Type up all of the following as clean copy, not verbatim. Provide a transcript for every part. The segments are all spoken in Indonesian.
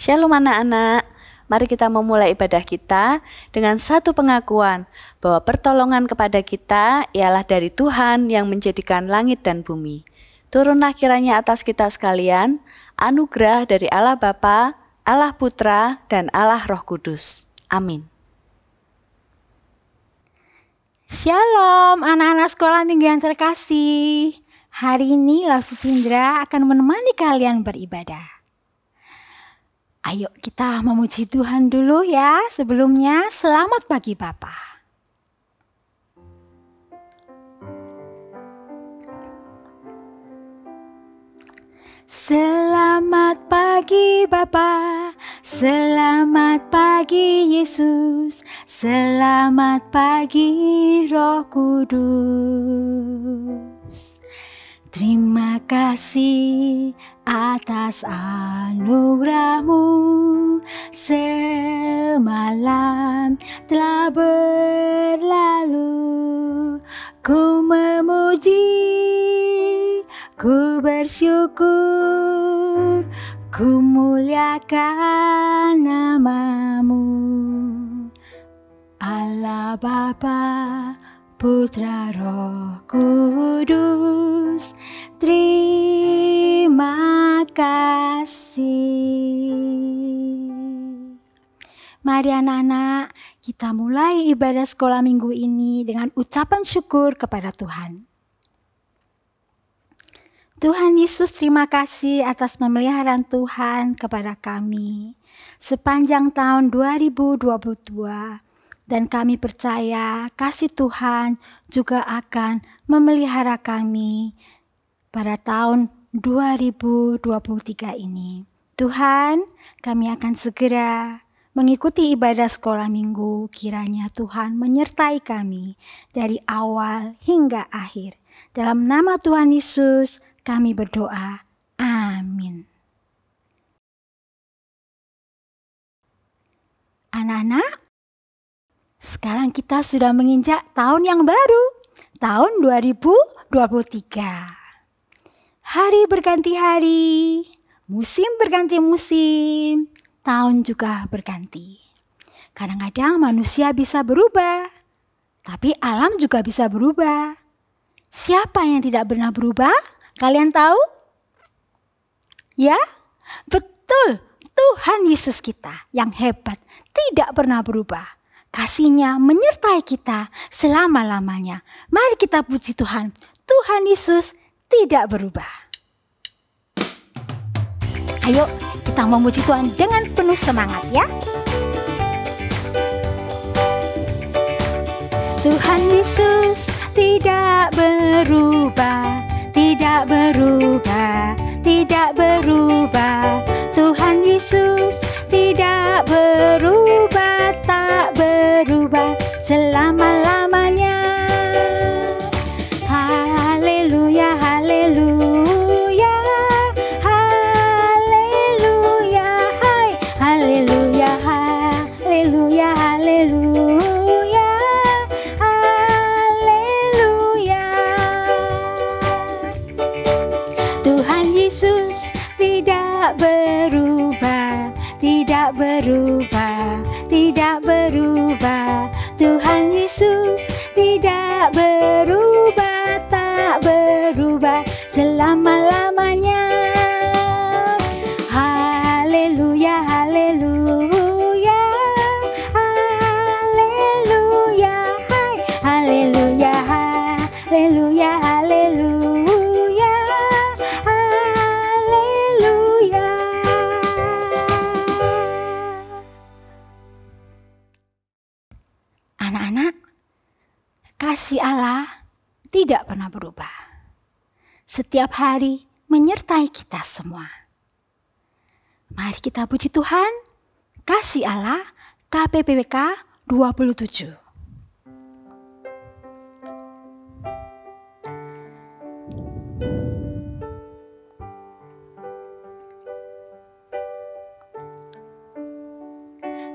Shalom anak-anak, mari kita memulai ibadah kita dengan satu pengakuan bahwa pertolongan kepada kita ialah dari Tuhan yang menjadikan langit dan bumi. Turunlah kiranya atas kita sekalian anugerah dari Allah Bapa, Allah Putra, dan Allah Roh Kudus. Amin. Shalom anak-anak sekolah minggu yang terkasih. Hari ini Lausi Cindra akan menemani kalian beribadah. Ayo kita memuji Tuhan dulu ya. Sebelumnya selamat pagi Bapa. Selamat pagi Bapa, selamat pagi Yesus, selamat pagi Roh Kudus. Terima kasih atas anugerah-Mu, semalam telah berlalu. Ku memuji, ku bersyukur, ku muliakan nama-Mu. Allah Bapa, Putra Roh Kudus, terima kasih. Mari anak-anak, kita mulai ibadah sekolah minggu ini dengan ucapan syukur kepada Tuhan. Tuhan Yesus, terima kasih atas pemeliharaan Tuhan kepada kami sepanjang tahun 2022. Dan kami percaya kasih Tuhan juga akan memelihara kami pada tahun 2023 ini. Tuhan, kami akan segera mengikuti ibadah sekolah minggu. Kiranya Tuhan menyertai kami dari awal hingga akhir. Dalam nama Tuhan Yesus kami berdoa. Amin. Anak-anak, sekarang kita sudah menginjak tahun yang baru, tahun 2023. Hari berganti hari, musim berganti musim, tahun juga berganti. Kadang-kadang manusia bisa berubah, tapi alam juga bisa berubah. Siapa yang tidak pernah berubah? Kalian tahu? Ya, betul, Tuhan Yesus kita yang hebat, tidak pernah berubah. Kasih-Nya menyertai kita selama-lamanya. Mari kita puji Tuhan. Tuhan Yesus tidak berubah. Ayo kita memuji Tuhan dengan penuh semangat ya. Tuhan Yesus tidak berubah, tidak berubah, tidak berubah. Tuhan Yesus tidak berubah, tak berubah selama-lamanya. Haleluya, haleluya, haleluya, hai, haleluya, haleluya, haleluya, haleluya. Tuhan Yesus tidak berubah, tidak berubah, tidak berubah. Tuhan Yesus tidak berubah, tak berubah selama-lamanya. Haleluya, haleluya, haleluya, hai, haleluya, haleluya, haleluya, haleluya. Anak-anak, kasih Allah tidak pernah berubah. Setiap hari menyertai kita semua. Mari kita puji Tuhan. Kasih Allah KPPWK 27.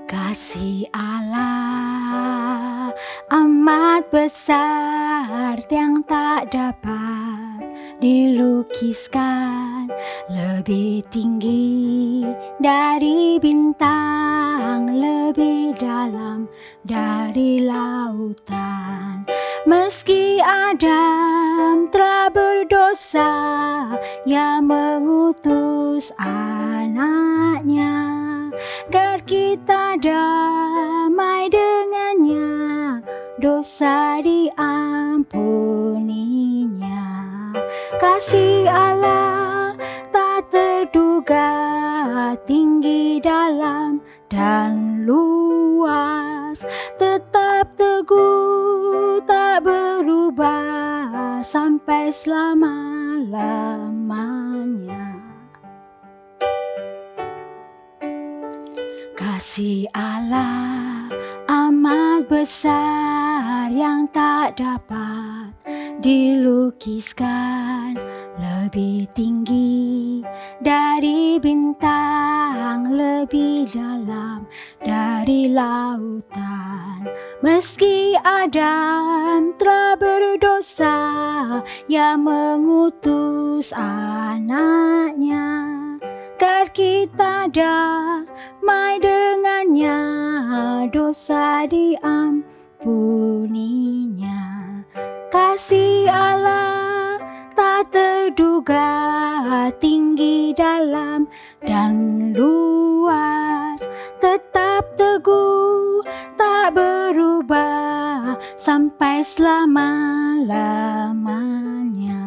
Kasih Allah amat besar yang tak dapat dilukiskan, lebih tinggi dari bintang, lebih dalam dari lautan. Meski Adam telah berdosa, Ia mengutus anaknya, agar kita damai dengannya, dosa diampuninya. Kasih Allah tak terduga, tinggi dalam dan luas, tetap teguh tak berubah sampai selama-lamanya. Kasih Allah amat besar yang tak dapat dilukiskan, lebih tinggi dari bintang, lebih dalam dari lautan. Meski Adam telah berdosa, Ia mengutus anaknya, agar kita damai dengannya, dosa diampuninya. Kasih Allah tak terduga, tinggi dalam dan luas, tetap teguh tak berubah sampai selama-lamanya.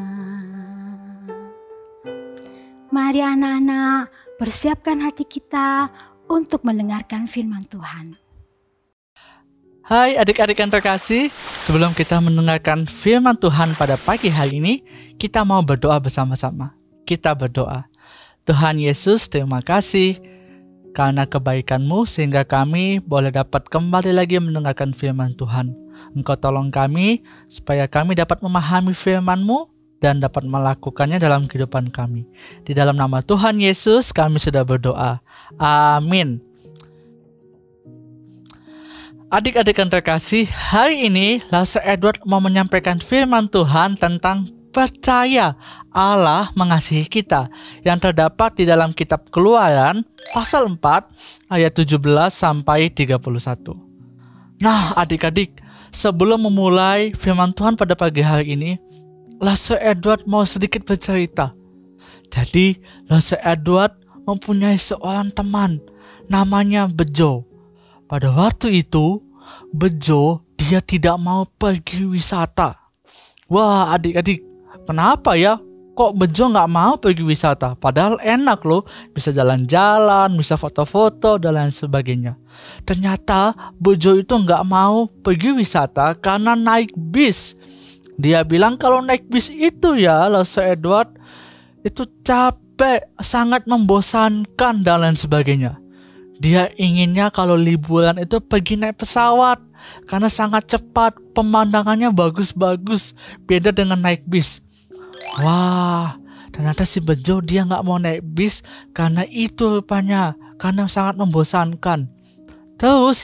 Mari anak-anak, persiapkan hati kita untuk mendengarkan firman Tuhan. Hai adik-adik yang terkasih, sebelum kita mendengarkan firman Tuhan pada pagi hari ini, kita mau berdoa bersama-sama. Kita berdoa. Tuhan Yesus, terima kasih karena kebaikan-Mu sehingga kami boleh dapat kembali lagi mendengarkan firman Tuhan. Engkau tolong kami supaya kami dapat memahami firman-Mu dan dapat melakukannya dalam kehidupan kami. Di dalam nama Tuhan Yesus kami sudah berdoa. Amin. Adik-adik yang terkasih, hari ini Lase Edward mau menyampaikan firman Tuhan tentang percaya Allah mengasihi kita yang terdapat di dalam kitab Keluaran pasal 4 ayat 17 sampai 31. Nah, adik-adik, sebelum memulai firman Tuhan pada pagi hari ini, Lase Edward mau sedikit bercerita. Jadi, Lase Edward mempunyai seorang teman namanya Bejo. Pada waktu itu, Bejo dia tidak mau pergi wisata. Wah, adik-adik, kenapa ya? Kok Bejo nggak mau pergi wisata? Padahal enak loh, bisa jalan-jalan, bisa foto-foto, dan lain sebagainya. Ternyata Bejo itu nggak mau pergi wisata karena naik bis. Dia bilang kalau naik bis itu ya, Lase Edward, itu capek, sangat membosankan, dan lain sebagainya. Dia inginnya kalau liburan itu pergi naik pesawat karena sangat cepat, pemandangannya bagus-bagus, beda dengan naik bis. Wah, ternyata si Bejo dia nggak mau naik bis karena itu rupanya, karena sangat membosankan. Terus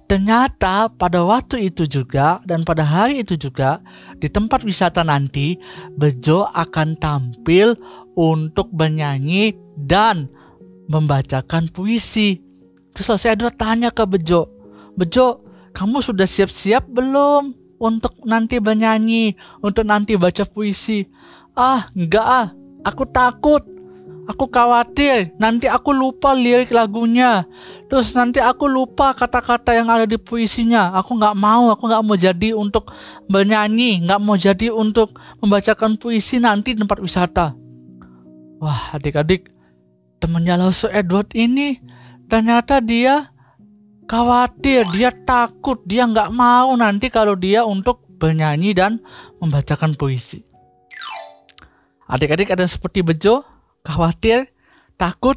ternyata pada waktu itu juga dan pada hari itu juga di tempat wisata nanti Bejo akan tampil untuk bernyanyi dan membacakan puisi. Terus saya tanya ke Bejo, Bejo, kamu sudah siap-siap belum untuk nanti bernyanyi, untuk nanti baca puisi? Ah, enggak aku takut, aku khawatir nanti aku lupa lirik lagunya, terus nanti aku lupa kata-kata yang ada di puisinya. Aku nggak mau jadi untuk bernyanyi, nggak mau jadi untuk membacakan puisi nanti di tempat wisata. Wah, adik-adik, temannya Lase Edward ini ternyata dia khawatir, dia takut, dia nggak mau nanti kalau dia untuk bernyanyi dan membacakan puisi. Adik-adik ada seperti Bejo, khawatir, takut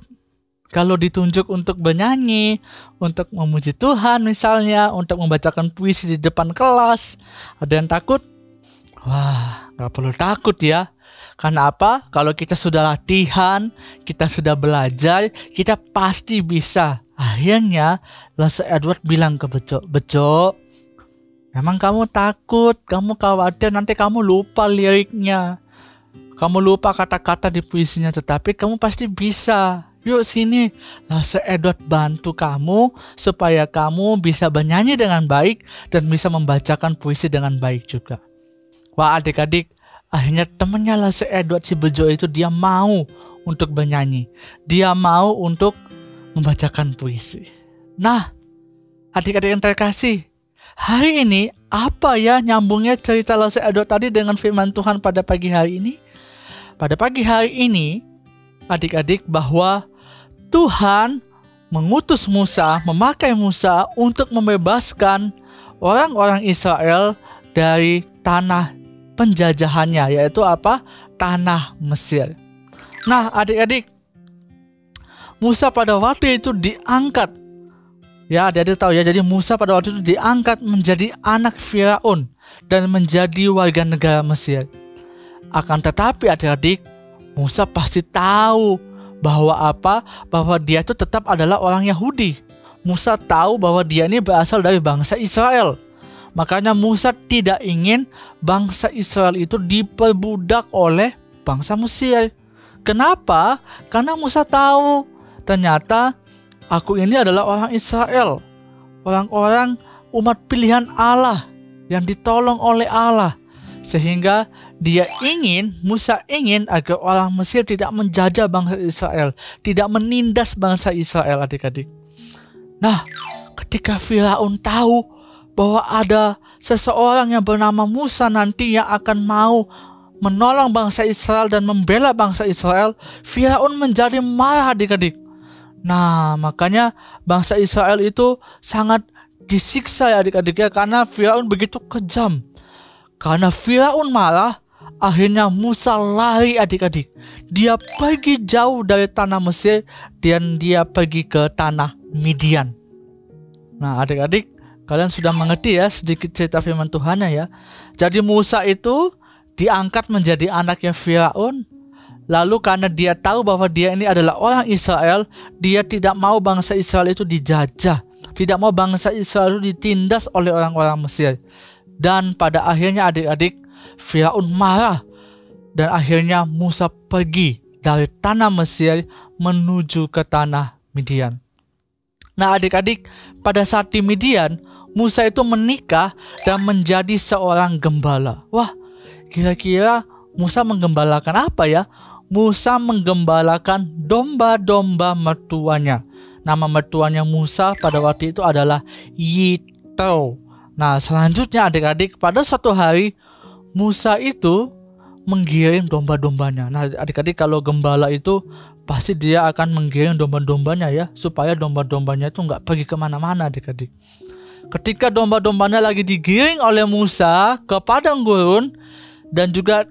kalau ditunjuk untuk bernyanyi, untuk memuji Tuhan misalnya, untuk membacakan puisi di depan kelas. Ada yang takut? Wah, nggak perlu takut ya. Karena apa? Kalau kita sudah latihan, kita sudah belajar, kita pasti bisa. Akhirnya Lase Edward bilang ke Bejo, Bejo, memang kamu takut, kamu khawatir nanti kamu lupa liriknya. Kamu lupa kata-kata di puisinya, tetapi kamu pasti bisa. Yuk sini, Lase Edward bantu kamu supaya kamu bisa bernyanyi dengan baik dan bisa membacakan puisi dengan baik juga. Wah adik-adik, akhirnya temannya Lase Edward si bejo itu dia mau untuk bernyanyi. Dia mau untuk membacakan puisi. Nah, adik-adik yang terkasih, hari ini apa ya nyambungnya cerita Lase Edward tadi dengan firman Tuhan pada pagi hari ini? Pada pagi hari ini, adik-adik, bahwa Tuhan mengutus Musa, memakai Musa untuk membebaskan orang-orang Israel dari tanah penjajahannya, yaitu apa? Tanah Mesir. Nah, adik-adik, Musa pada waktu itu diangkat. Ya, adik-adik tahu ya, jadi Musa pada waktu itu diangkat menjadi anak Firaun dan menjadi warga negara Mesir. Akan tetapi adik-adik, Musa pasti tahu bahwa dia itu tetap adalah orang Yahudi. Musa tahu bahwa dia ini berasal dari bangsa Israel. Makanya Musa tidak ingin bangsa Israel itu diperbudak oleh bangsa Mesir. Kenapa? Karena Musa tahu ternyata aku ini adalah orang Israel, orang-orang umat pilihan Allah yang ditolong oleh Allah. Sehingga Musa ingin agar orang Mesir tidak menjajah bangsa Israel, tidak menindas bangsa Israel, adik-adik. Nah, ketika Firaun tahu bahwa ada seseorang yang bernama Musa nanti yang akan mau menolong bangsa Israel dan membela bangsa Israel, Firaun menjadi marah, adik-adik. Nah, makanya bangsa Israel itu sangat disiksa ya adik-adik ya, karena Firaun begitu kejam. Karena Firaun marah, akhirnya Musa lari adik-adik. Dia pergi jauh dari tanah Mesir dan dia pergi ke tanah Midian. Nah adik-adik, kalian sudah mengerti ya sedikit cerita firman Tuhan ya. Jadi Musa itu diangkat menjadi anaknya Firaun. Lalu karena dia tahu bahwa dia ini adalah orang Israel, dia tidak mau bangsa Israel itu dijajah. Tidak mau bangsa Israel itu ditindas oleh orang-orang Mesir. Dan pada akhirnya adik-adik, Firaun marah. Dan akhirnya Musa pergi dari tanah Mesir menuju ke tanah Midian. Nah adik-adik, pada saat di Midian, Musa itu menikah dan menjadi seorang gembala. Wah, kira-kira Musa menggembalakan apa ya? Musa menggembalakan domba-domba mertuanya. Nama mertuanya Musa pada waktu itu adalah Yitro. Nah selanjutnya adik-adik, pada suatu hari Musa itu menggiring domba-dombanya. Nah adik-adik, kalau gembala itu pasti dia akan menggiring domba-dombanya ya, supaya domba-dombanya itu nggak pergi kemana-mana adik-adik. Ketika domba-dombanya lagi digiring oleh Musa ke padang gurun dan juga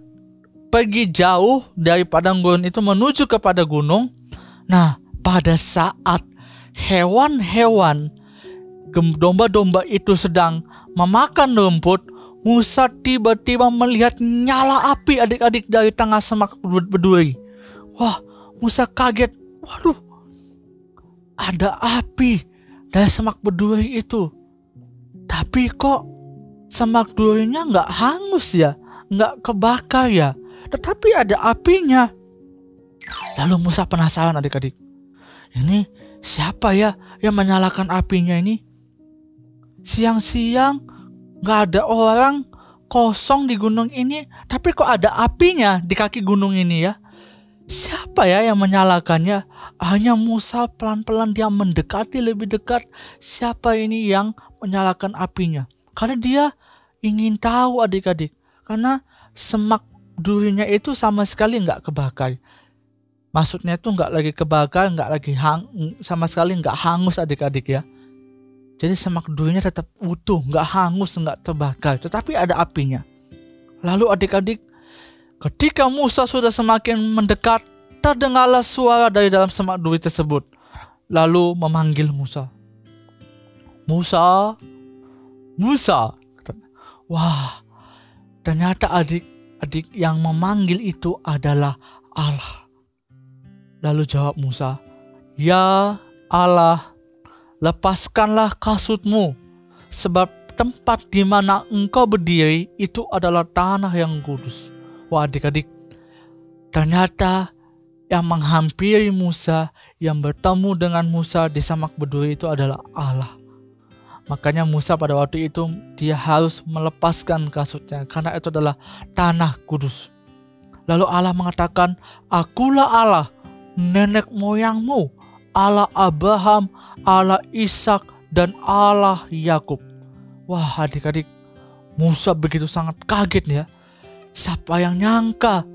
pergi jauh dari padang gurun itu menuju kepada gunung. Nah pada saat hewan-hewan domba-domba itu sedang memakan rumput, Musa tiba-tiba melihat nyala api adik-adik dari tengah semak berduri. Wah, Musa kaget. Waduh, ada api dari semak berduri itu. Tapi kok semak durinya nggak hangus ya, nggak kebakar ya, tetapi ada apinya. Lalu Musa penasaran adik-adik. Ini siapa ya yang menyalakan apinya ini? Siang-siang gak ada orang, kosong di gunung ini, tapi kok ada apinya di kaki gunung ini ya? Siapa ya yang menyalakannya? Hanya Musa pelan-pelan dia mendekati lebih dekat. Siapa ini yang menyalakan apinya? Karena dia ingin tahu adik-adik. Karena semak durinya itu sama sekali gak kebakar. Maksudnya itu gak lagi kebakar, sama sekali gak hangus adik-adik ya. Jadi semak durinya tetap utuh, nggak hangus, nggak terbakar, tetapi ada apinya. Lalu adik-adik, ketika Musa sudah semakin mendekat, terdengarlah suara dari dalam semak duri tersebut. Lalu memanggil Musa. Musa, Musa. Wah, ternyata adik-adik yang memanggil itu adalah Allah. Lalu jawab Musa, ya Allah, lepaskanlah kasutmu, sebab tempat di mana engkau berdiri itu adalah tanah yang kudus. Wah adik-adik, Ternyata yang menghampiri Musa, yang bertemu dengan Musa di Semak Berduri itu adalah Allah. Makanya Musa pada waktu itu dia harus melepaskan kasutnya karena itu adalah tanah kudus. Lalu Allah mengatakan, "Akulah Allah, nenek moyangmu, Allah Abraham, Allah Ishak, dan Allah Yakub." Wah, adik-adik, Musa begitu sangat kaget ya. Siapa yang nyangka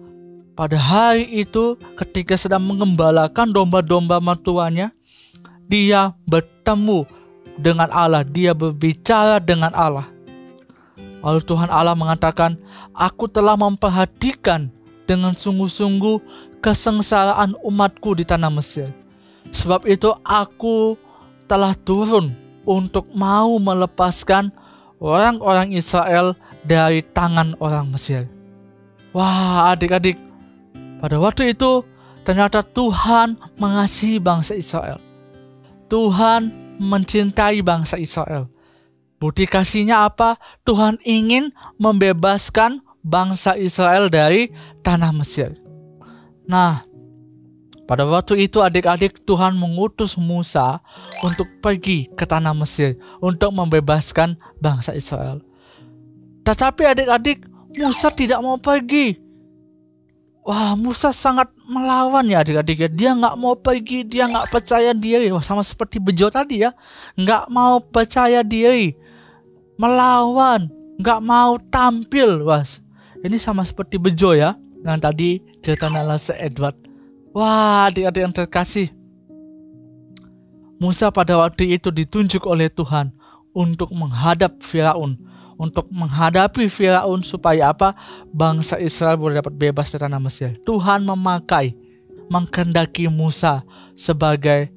pada hari itu ketika sedang mengembalakan domba-domba mertuanya, dia bertemu dengan Allah, dia berbicara dengan Allah. Lalu Tuhan Allah mengatakan, "Aku telah memperhatikan dengan sungguh-sungguh kesengsaraan umatku di tanah Mesir. Sebab itu aku telah turun untuk mau melepaskan orang-orang Israel dari tangan orang Mesir." Wah, adik-adik, pada waktu itu ternyata Tuhan mengasihi bangsa Israel. Tuhan mencintai bangsa Israel. Bukti kasihnya apa? Tuhan ingin membebaskan bangsa Israel dari tanah Mesir. Nah, pada waktu itu adik-adik, Tuhan mengutus Musa untuk pergi ke tanah Mesir untuk membebaskan bangsa Israel. Tetapi adik-adik, Musa tidak mau pergi. Wah, Musa sangat melawan ya adik-adik ya. Dia nggak mau pergi, dia nggak percaya diri. Wah, sama seperti Bejo tadi ya. Nggak mau percaya diri. Melawan, nggak mau tampil. Wah, ini sama seperti Bejo ya. Yang tadi cerita Lase Edward. Wah, adik-adik yang terkasih. Musa pada waktu itu ditunjuk oleh Tuhan untuk menghadap Firaun. Untuk menghadapi Firaun supaya apa? Bangsa Israel boleh dapat bebas dari tanah Mesir. Tuhan mengkehendaki Musa sebagai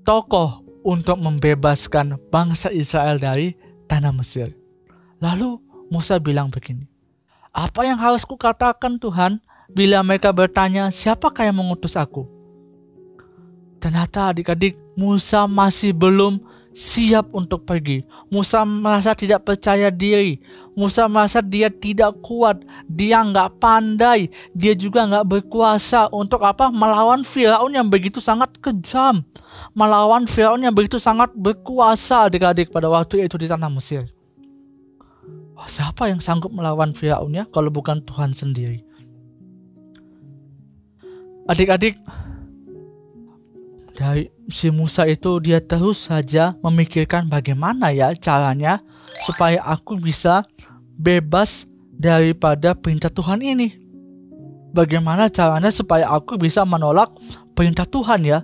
tokoh untuk membebaskan bangsa Israel dari tanah Mesir. Lalu Musa bilang begini, "Apa yang harus kukatakan Tuhan bila mereka bertanya, siapakah yang mengutus aku?" Ternyata adik-adik, Musa masih belum siap untuk pergi. Musa merasa tidak percaya diri. Musa merasa dia tidak kuat. Dia nggak pandai. Dia juga nggak berkuasa untuk apa? Melawan Firaun yang begitu sangat kejam. Melawan Firaun yang begitu sangat berkuasa adik-adik pada waktu itu di tanah Mesir. Wah, siapa yang sanggup melawan Firaun ya kalau bukan Tuhan sendiri? Adik-adik, dari si Musa itu dia terus saja memikirkan bagaimana ya caranya supaya aku bisa bebas daripada perintah Tuhan ini. Bagaimana caranya supaya aku bisa menolak perintah Tuhan ya.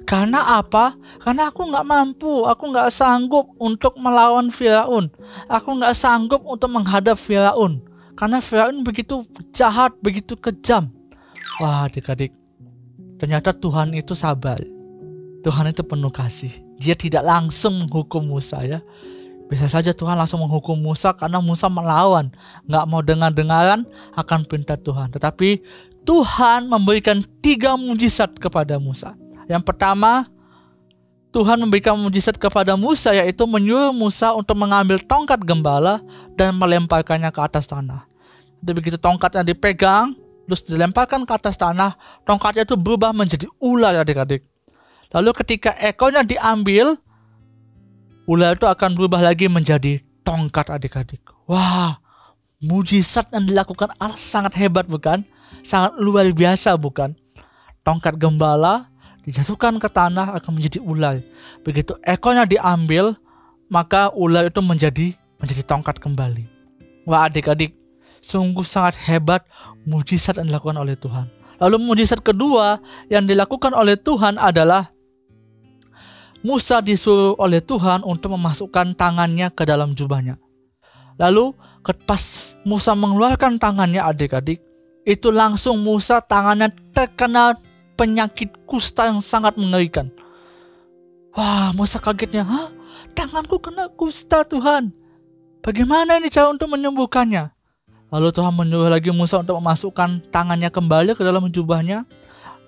Karena apa? Karena aku nggak mampu, aku nggak sanggup untuk melawan Firaun. Aku nggak sanggup untuk menghadap Firaun. Karena Firaun begitu jahat, begitu kejam. Wah adik-adik, ternyata Tuhan itu sabar. Tuhan itu penuh kasih. Dia tidak langsung menghukum Musa ya. Bisa saja Tuhan langsung menghukum Musa karena Musa melawan, nggak mau dengar-dengaran akan perintah Tuhan. Tetapi Tuhan memberikan 3 mujizat kepada Musa. Yang pertama, Tuhan memberikan mujizat kepada Musa, yaitu menyuruh Musa untuk mengambil tongkat gembala dan melemparkannya ke atas tanah. Jadi begitu tongkatnya dipegang, terus dilemparkan ke atas tanah, tongkatnya itu berubah menjadi ular adik-adik. Lalu ketika ekornya diambil, ular itu akan berubah lagi menjadi tongkat adik-adik. Wah, mujizat yang dilakukan Allah sangat hebat bukan? Sangat luar biasa bukan? Tongkat gembala dijatuhkan ke tanah akan menjadi ular. Begitu ekornya diambil, maka ular itu menjadi tongkat kembali. Wah adik-adik, sungguh sangat hebat mujizat yang dilakukan oleh Tuhan. Lalu mujizat kedua yang dilakukan oleh Tuhan adalah Musa disuruh oleh Tuhan untuk memasukkan tangannya ke dalam jubahnya. Lalu pas Musa mengeluarkan tangannya adik-adik, itu langsung Musa tangannya terkena penyakit kusta yang sangat mengerikan. Wah, Musa kagetnya, "Hah? Tanganku kena kusta Tuhan. Bagaimana ini cara untuk menyembuhkannya?" Lalu Tuhan menyuruh lagi Musa untuk memasukkan tangannya kembali ke dalam jubahnya.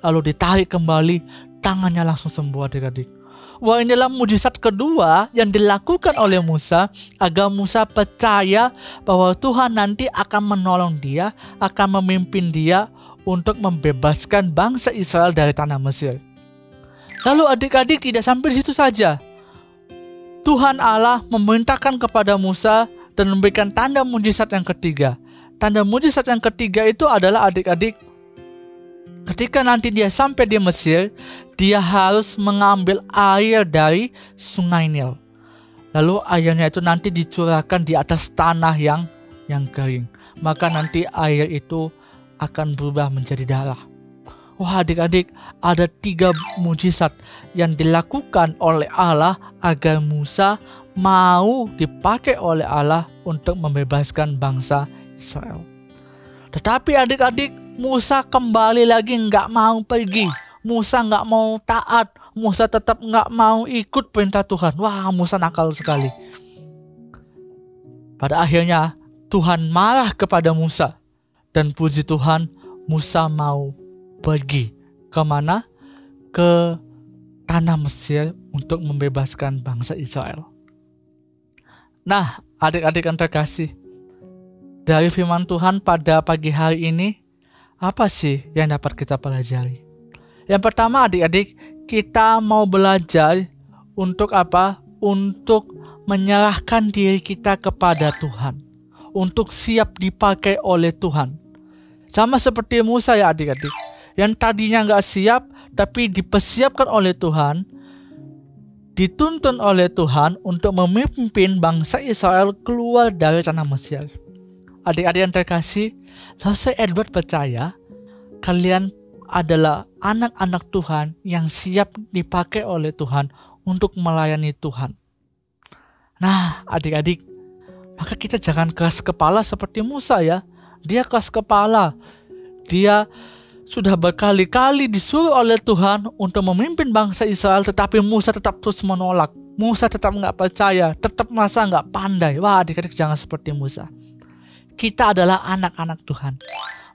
Lalu ditarik kembali, tangannya langsung sembuh adik-adik. Wah, inilah mujizat kedua yang dilakukan oleh Musa agar Musa percaya bahwa Tuhan nanti akan menolong dia, akan memimpin dia untuk membebaskan bangsa Israel dari tanah Mesir. Lalu adik-adik, tidak sampai di situ saja. Tuhan Allah memerintahkan kepada Musa dan memberikan tanda mujizat yang ketiga. Tanda mujizat yang ketiga itu adalah adik-adik, ketika nanti dia sampai di Mesir, dia harus mengambil air dari sungai Nil. Lalu airnya itu nanti dicurahkan di atas tanah yang kering. Maka nanti air itu akan berubah menjadi darah. Wah adik-adik, ada 3 mujizat yang dilakukan oleh Allah agar Musa mau dipakai oleh Allah untuk membebaskan bangsa Israel. Tetapi adik-adik, Musa kembali lagi nggak mau pergi. Musa nggak mau taat. Musa tetap nggak mau ikut perintah Tuhan. Wah, Musa nakal sekali. Pada akhirnya Tuhan marah kepada Musa. Dan puji Tuhan, Musa mau pergi. Kemana? Ke tanah Mesir untuk membebaskan bangsa Israel. Nah, adik-adik yang terkasih, dari firman Tuhan pada pagi hari ini, apa sih yang dapat kita pelajari? Yang pertama adik-adik, kita mau belajar untuk apa? Untuk menyerahkan diri kita kepada Tuhan. Untuk siap dipakai oleh Tuhan. Sama seperti Musa ya adik-adik. Yang tadinya nggak siap, tapi dipersiapkan oleh Tuhan. Dituntun oleh Tuhan untuk memimpin bangsa Israel keluar dari tanah Mesir. Adik-adik yang terkasih, Lase Edward percaya kalian adalah anak-anak Tuhan yang siap dipakai oleh Tuhan untuk melayani Tuhan. Nah, adik-adik, maka kita jangan keras kepala seperti Musa ya. Dia keras kepala. Dia sudah berkali-kali disuruh oleh Tuhan untuk memimpin bangsa Israel, tetapi Musa tetap terus menolak. Musa tetap nggak percaya, tetap merasa nggak pandai. Wah, adik-adik jangan seperti Musa. Kita adalah anak-anak Tuhan.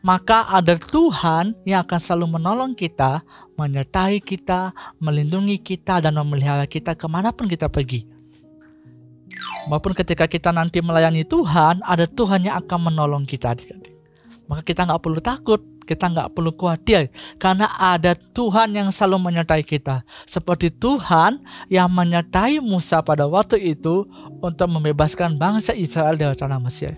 Maka ada Tuhan yang akan selalu menolong kita, menyertai kita, melindungi kita, dan memelihara kita kemanapun kita pergi. Maupun ketika kita nanti melayani Tuhan, ada Tuhan yang akan menolong kita adik-adik. Maka kita nggak perlu takut, kita nggak perlu khawatir, karena ada Tuhan yang selalu menyertai kita. Seperti Tuhan yang menyertai Musa pada waktu itu untuk membebaskan bangsa Israel dari tanah Mesir.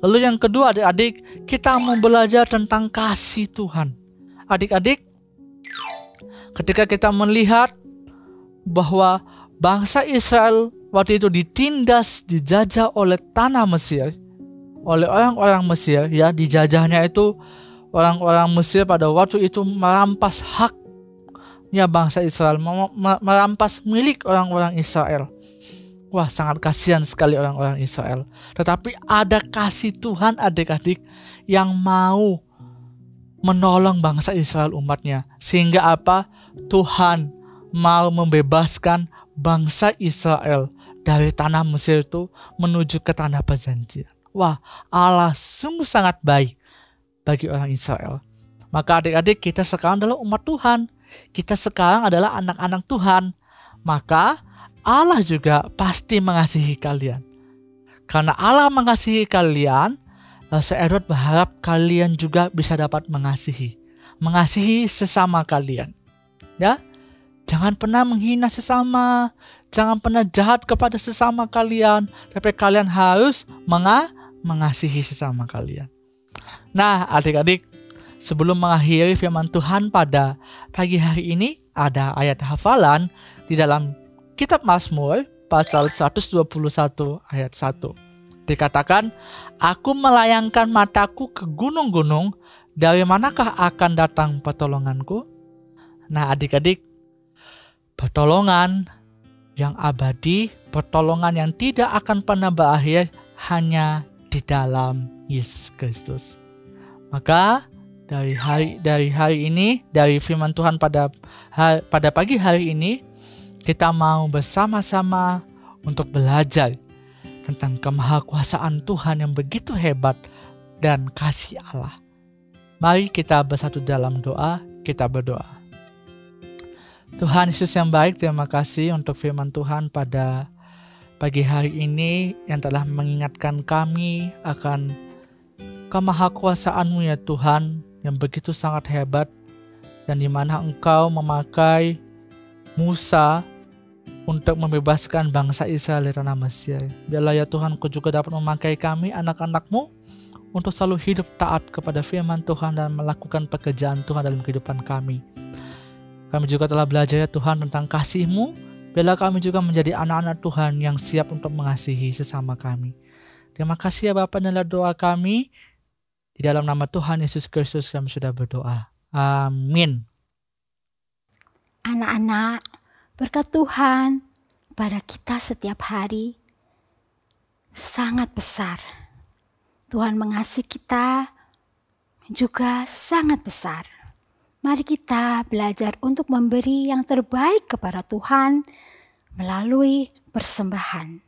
Lalu yang kedua adik-adik, kita mau belajar tentang kasih Tuhan. Adik-adik, ketika kita melihat bahwa bangsa Israel waktu itu ditindas, dijajah oleh tanah Mesir, oleh orang-orang Mesir, ya, dijajahnya itu orang-orang Mesir pada waktu itu merampas haknya bangsa Israel, merampas milik orang-orang Israel. Wah, sangat kasihan sekali orang-orang Israel. Tetapi ada kasih Tuhan adik-adik yang mau menolong bangsa Israel umatnya. Sehingga apa? Tuhan mau membebaskan bangsa Israel dari tanah Mesir itu menuju ke tanah perjanjian. Wah, Allah sungguh sangat baik bagi orang Israel. Maka adik-adik, kita sekarang adalah umat Tuhan. Kita sekarang adalah anak-anak Tuhan. Maka Allah juga pasti mengasihi kalian. Karena Allah mengasihi kalian, Lase Edward berharap kalian juga bisa dapat mengasihi sesama kalian. Ya, jangan pernah menghina sesama, jangan pernah jahat kepada sesama kalian, tapi kalian harus mengasihi sesama kalian. Nah, adik-adik, sebelum mengakhiri firman Tuhan pada pagi hari ini, ada ayat hafalan di dalam Kitab Mazmur pasal 121 ayat 1. Dikatakan, aku melayangkan mataku ke gunung-gunung, dari manakah akan datang pertolonganku? Nah adik-adik, pertolongan yang abadi, pertolongan yang tidak akan pernah berakhir hanya di dalam Yesus Kristus. Maka dari hari ini, dari firman Tuhan pada pagi hari ini, kita mau bersama-sama untuk belajar tentang kemahakuasaan Tuhan yang begitu hebat dan kasih Allah. Mari kita bersatu dalam doa, kita berdoa. Tuhan Yesus yang baik, terima kasih untuk firman Tuhan pada pagi hari ini yang telah mengingatkan kami akan kemahakuasaan-Mu ya Tuhan, yang begitu sangat hebat, yang dimana Engkau memakai Musa untuk membebaskan bangsa Israel dari tanah Mesir. Biarlah ya Tuhan, Engkau juga dapat memakai kami, anak-anak-Mu, untuk selalu hidup taat kepada firman Tuhan dan melakukan pekerjaan Tuhan dalam kehidupan kami. Kami juga telah belajar ya Tuhan tentang kasih-Mu. Biarlah kami juga menjadi anak-anak Tuhan yang siap untuk mengasihi sesama kami. Terima kasih ya Bapa, inilah doa kami. Di dalam nama Tuhan Yesus Kristus kami sudah berdoa. Amin. Anak-anak, berkat Tuhan pada kita setiap hari sangat besar. Tuhan mengasihi kita juga sangat besar. Mari kita belajar untuk memberi yang terbaik kepada Tuhan melalui persembahan.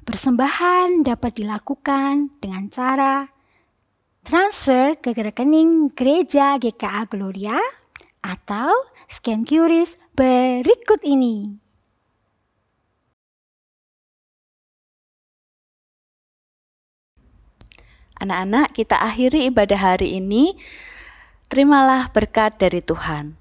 Persembahan dapat dilakukan dengan cara transfer ke rekening Gereja GKA Gloria atau scan QRIS berikut ini. Anak-anak, kita akhiri ibadah hari ini. Terimalah berkat dari Tuhan.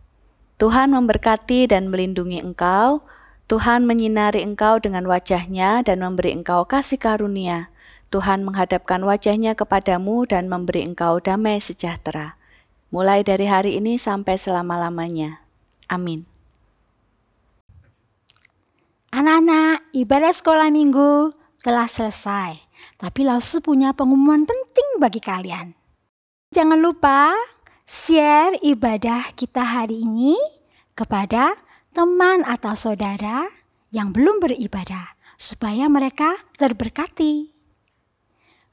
Tuhan memberkati dan melindungi engkau. Tuhan menyinari engkau dengan wajah-Nya dan memberi engkau kasih karunia. Tuhan menghadapkan wajah-Nya kepadamu dan memberi engkau damai sejahtera. Mulai dari hari ini sampai selama-lamanya. Amin. Anak-anak, ibadah sekolah minggu telah selesai. Tapi Lausu punya pengumuman penting bagi kalian. Jangan lupa share ibadah kita hari ini kepada teman atau saudara yang belum beribadah, supaya mereka terberkati.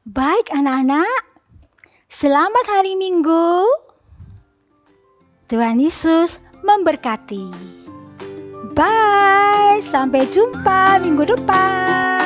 Baik anak-anak, selamat hari Minggu. Tuhan Yesus memberkati. Bye, sampai jumpa minggu depan.